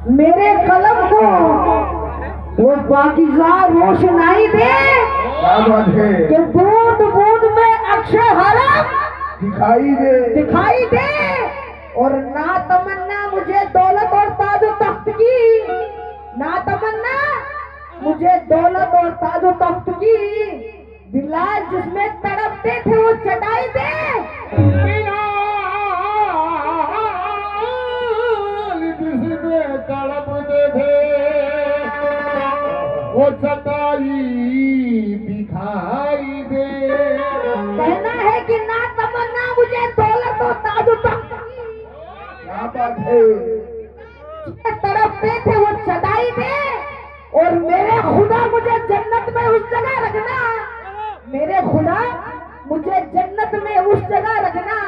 मेरे कलम को वो पाकीज़ा रोशनाई दे कि बूंद बूंद में अक्षय हरम दिखाई दे। और ना तमन्ना मुझे दौलत और ताज तख्त की, ना तमन्ना मुझे दौलत और ताज तख्त की, बिलाल जिसमें तड़पते थे वो चटाई दे। जिसमें तड़पते थे वो चटाई दिखाई दे। कहना है कि ना तमन्ना मुझे दौलत और ताज तख्त की, क्या बात है? तड़पते थे वो चटाई दे। और मेरे खुदा मुझे जन्नत में उस जगह रखना, मेरे खुदा मुझे जन्नत में उस जगह रखना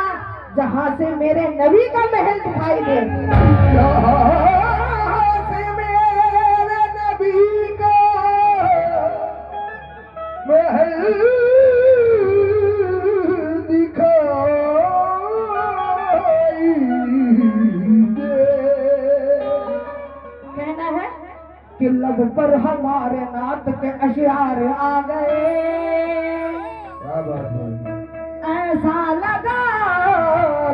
जहां से मेरे नबी का महल दिखाई दे। जहाँ से मेरे नबी का महल दिखाई दे। कहना है कि लब पर हमारे नात के अशियार आ गए। क्या बात है? ऐसा लगा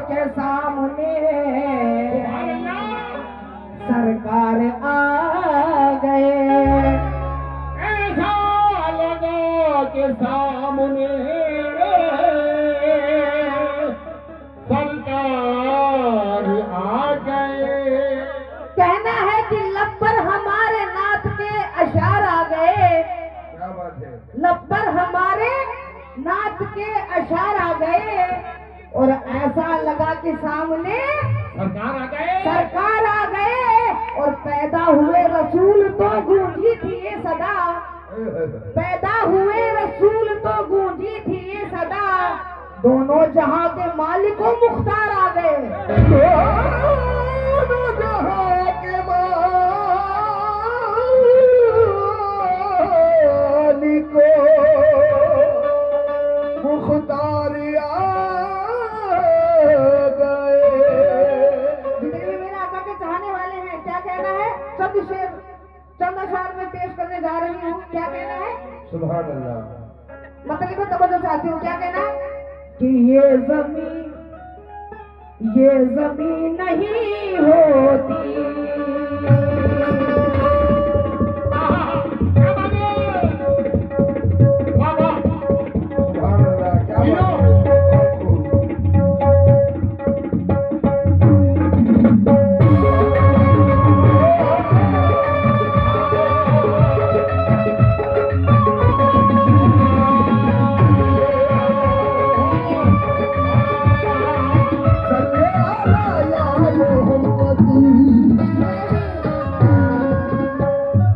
के सामने सरकार आ गए। ऐसा लगा के सामने सरकार आ गए। कहना है कि लब पर हमारे नाथ के अशार आ गए। क्या बात है? लब पर हमारे नाथ के अशार आ गए। और ऐसा लगा कि सामने सरकार आ गए। सरकार आ गए। और पैदा हुए रसूल तो गूंजी थी ये सदा, पैदा हुए रसूल तो गूंजी थी ये सदा, दोनों जहां के मालिकों मुख्तार आ गए। दोनों जहाँ के मालिकों मुख्तार आ गए। जितने भी मेरे आका के चाहने वाले हैं, क्या कहना है? चंद शेर चंद अशार में पेश करने जा रही हूँ। क्या कहना है? सुभान अल्लाह। मतलब मैं तवज्जो चाहती हूँ। क्या कहना है? कि ये जमीन नहीं होती, सुभान अल्लाह। क्या बात है?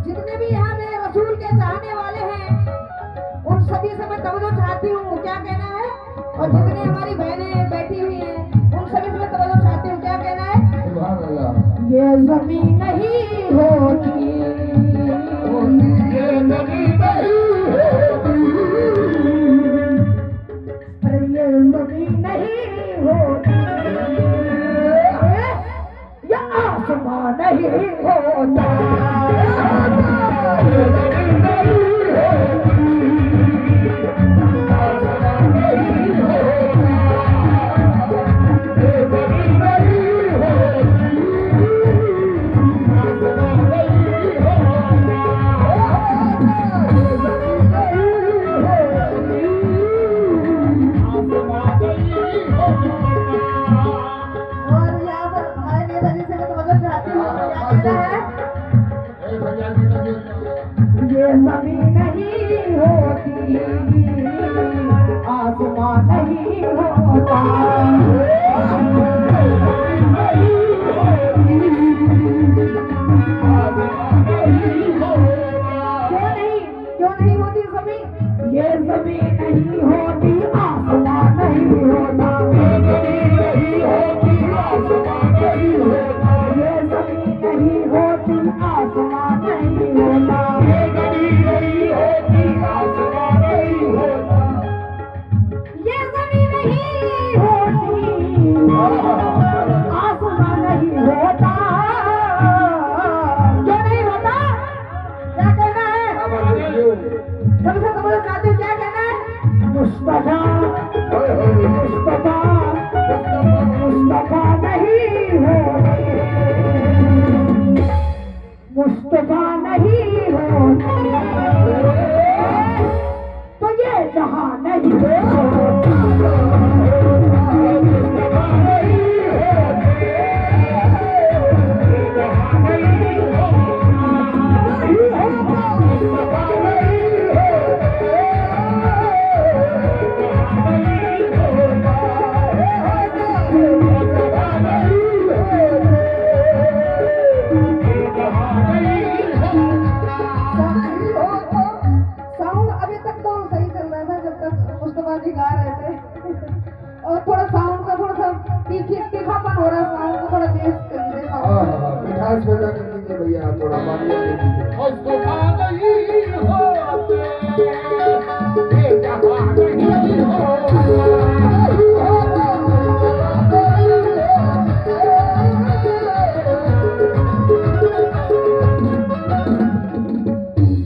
जितने भी यहाँ मेरे रसूल के चाहने वाले हैं उन सभी से मैं तवज्जो चाहती हूँ। क्या कहना है? और जितने हमारी बहनें बैठी हुई हैं उन सभी से मैं तवज्जो चाहती हूँ। क्या कहना है? सुभान अल्लाह। ये जमीन नहीं होती, ये नबी नहीं अरे ये जमीन नहीं होती, ये आसमां नहीं होता, और यहाँ पर हमारे नेताजी से मैं तवज्जो चाहती हूँ। क्या कहना है? ये जमीन नहीं होती, आसमां नहीं होता, क्यों नहीं होती जमीन? ये जमीन नहीं होती, आसमां नहीं होता, ये जमीन नहीं होती, आसमां नहीं होता, ये जमीन नहीं होती, आसमां नहीं होता, ये जमीन नहीं होती, आसमां नहीं होता, ये जमीन नहीं होती, आसमां नहीं होता, मुस्तफा नहीं हो तो ये जहां नहीं हो। साउंड अभी तक तो सही चल रहा था जब तक मुस्तफा जी गा रहे थे और थोड़ा साउंड का थोड़ा सा तीखापन हो रहा है, साउंड को थोड़ा तेज कर दीजिए। साउंड मिठास पैदा कर दीजिए भैया, आप थोड़ा पानी दे दीजिए। मुस्तफा नहीं होते ये जहां नहीं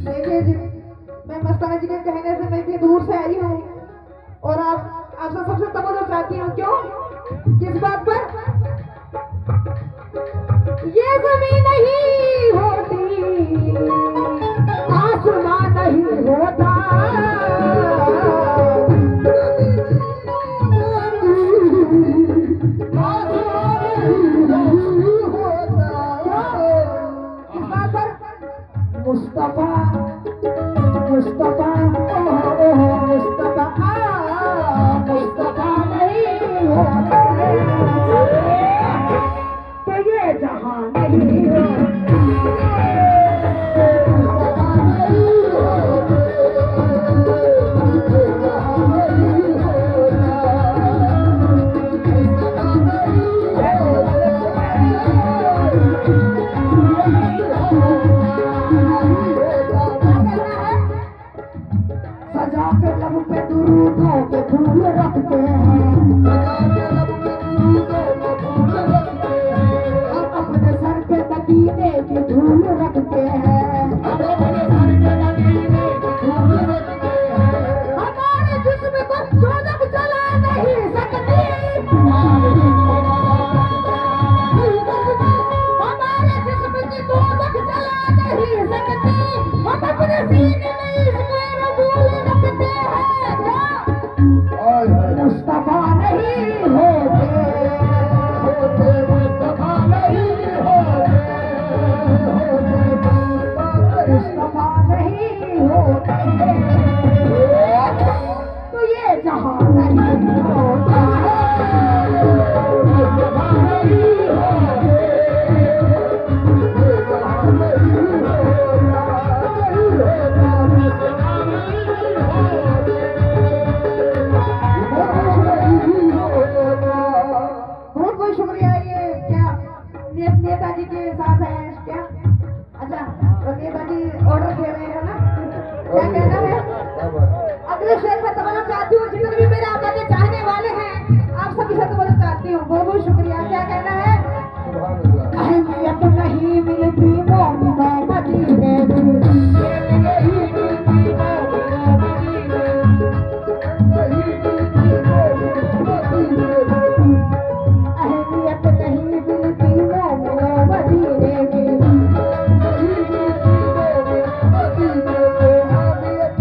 देखिए जी, मैं मस्ताना जी के कहने से मैं इतनी दूर से आई हूँ और आपसे सबसे तवज्जो चाहती हूँ। क्यों? किस बात पर? ये ज़मीन नहीं होती, आसमान नहीं होता, किस बात पर? मुस्तफा मुस्तफा मुस्तफा मुस्तफा नहीं होता तो ये जहां नहीं होता। सजा के लब पे दुरूदों के फूल रखते हैं, हम अपने सर पे मदीने की धूल रखते हैं, हमारे जिस्म को दोज़ख जला नहीं सकती, हमारे जिस्म की दोज़ख जला नहीं सकती, हम अपने सीने में इसको रसूल रखते हैं। मुस्तफा नहीं होते मुस्तफा नहीं मुस्तफा नहीं होते तो ये जहां नहीं होता। मुस्तफा नहीं होते नेताजी के साथ है क्या? अच्छा, तो नेताजी ऑर्डर दे रहे हैं ना, क्या कहना है? अगले शेर में तवज्जो चाहती हूँ, जितने भी मेरे आका के चाहने वाले हैं आप सभी से तवज्जो चाहती हूँ। बहुत बहुत शुक्रिया। क्या कहना है? अहमियत नहीं मिलती मोमिनो मदीने अहमियत नहीं मिलती मोमिनो मदीने में, अहमियत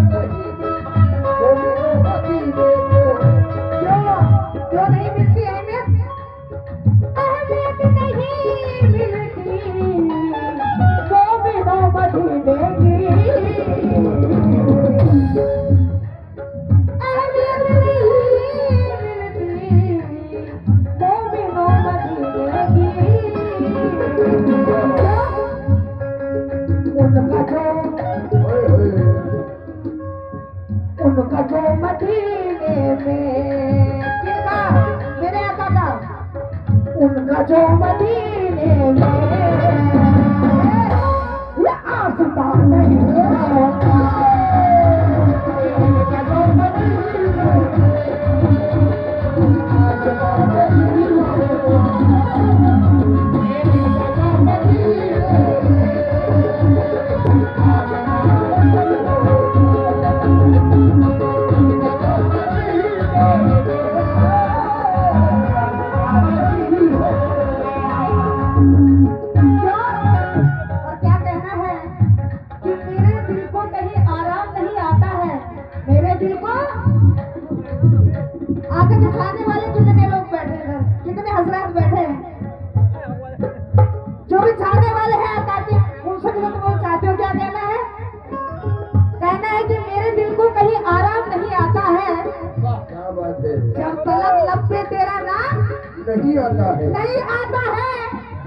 नहीं आता है। नहीं आता है।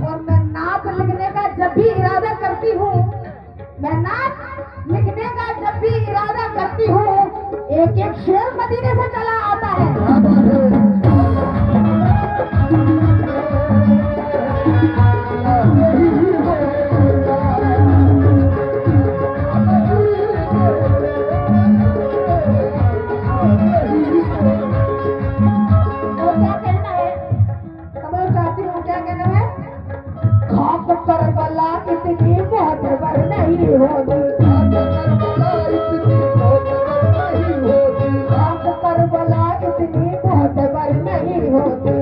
और मैं नात लिखने का जब भी इरादा करती हूँ, मैं नात लिखने का जब भी इरादा करती हूँ, एक एक शेर मदीने से चला आता है। क्या बात है। और क्या कहना है? समझ चाहती हूँ क्या कहना है? खाक करबला इतनी मोहतबर नहीं होती, खाक करबला इतनी मोहतबर नहीं होती।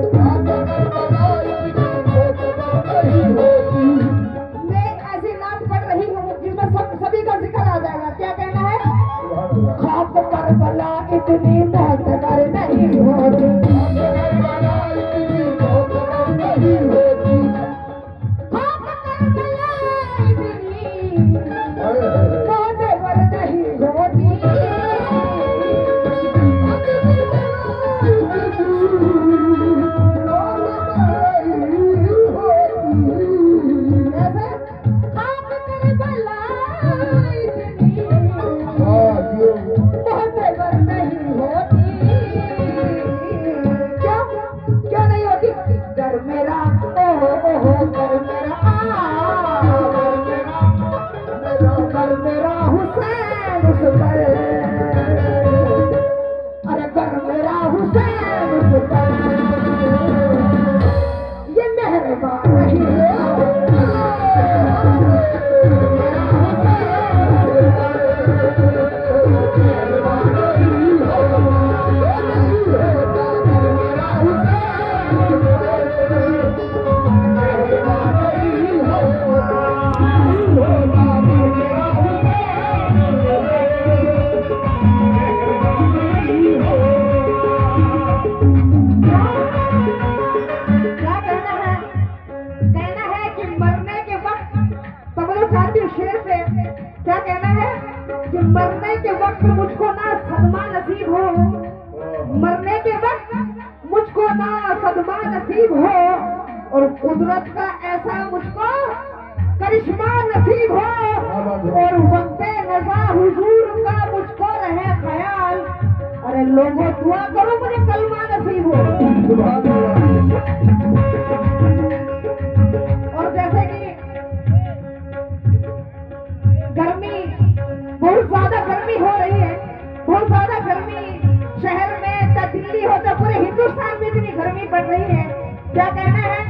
मैं ऐसी नात पढ़ रही हूँ जिसमें सभी का जिक्र आ जाएगा। क्या कहना है? खाक करबला इतनी मोहतबर नहीं होती, खाक करबला इतनी मोहतबर नहीं होती। ऐसे खाक करबला इतनी मोहतबर नहीं होती। क्यों नहीं होती? कर मेरा ओहो कर मेरा कर मेरा हुसैन उस पर, अरे कर मेरा हुसैन उस पर, ये मेहरबान नहीं क्या कहना है? कहना है कि मरने के वक्त, समझो चाहती हूँ शेर से, क्या कहना है? कि मरने के वक्त मुझको ना सदमा नसीब हो, मरने के वक्त मुझको ना सदमा नसीब हो, और कुदरत का ऐसा मुझको करिश्मा नसीब हो, और वक्ते नज़ा हुजूर का मुझको रहे ख्याल। अरे लोगों दुआ करो मुझे कलमा नसीब हो। और जैसे कि गर्मी, बहुत ज्यादा गर्मी हो रही है, बहुत ज्यादा गर्मी शहर में, चाहे दिल्ली हो चाहे पूरे हिंदुस्तान में इतनी गर्मी पड़ रही है। क्या कहना है?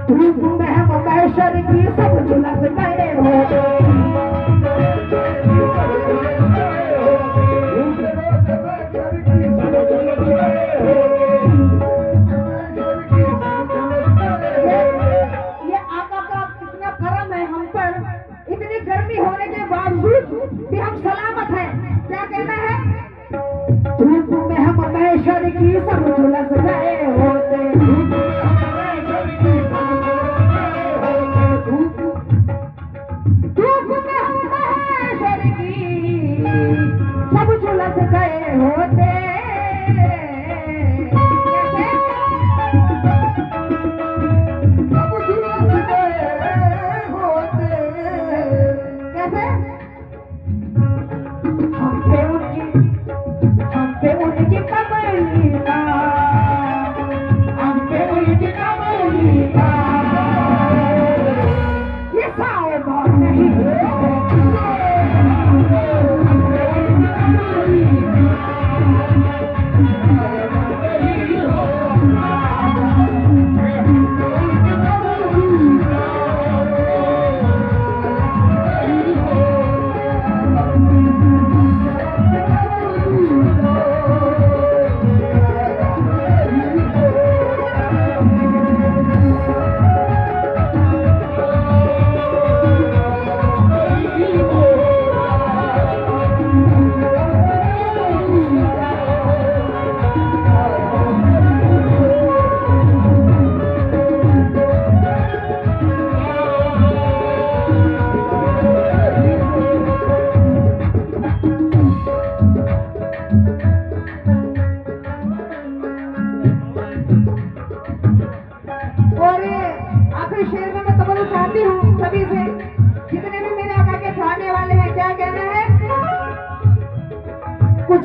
धूप में हम महशर की सब झुलस गए हो, ये आका का कितना करम है हम पर, इतनी गर्मी होने के बावजूद भी हम सलामत हैं। क्या कहना है? धूप में हम महशर की सब झुलस गए होते, धूप में हम महशर की सब झुलस गए होते। कैसे? हम थे उनकी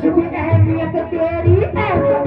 कुछ भी अहमियत तेरी ऐसा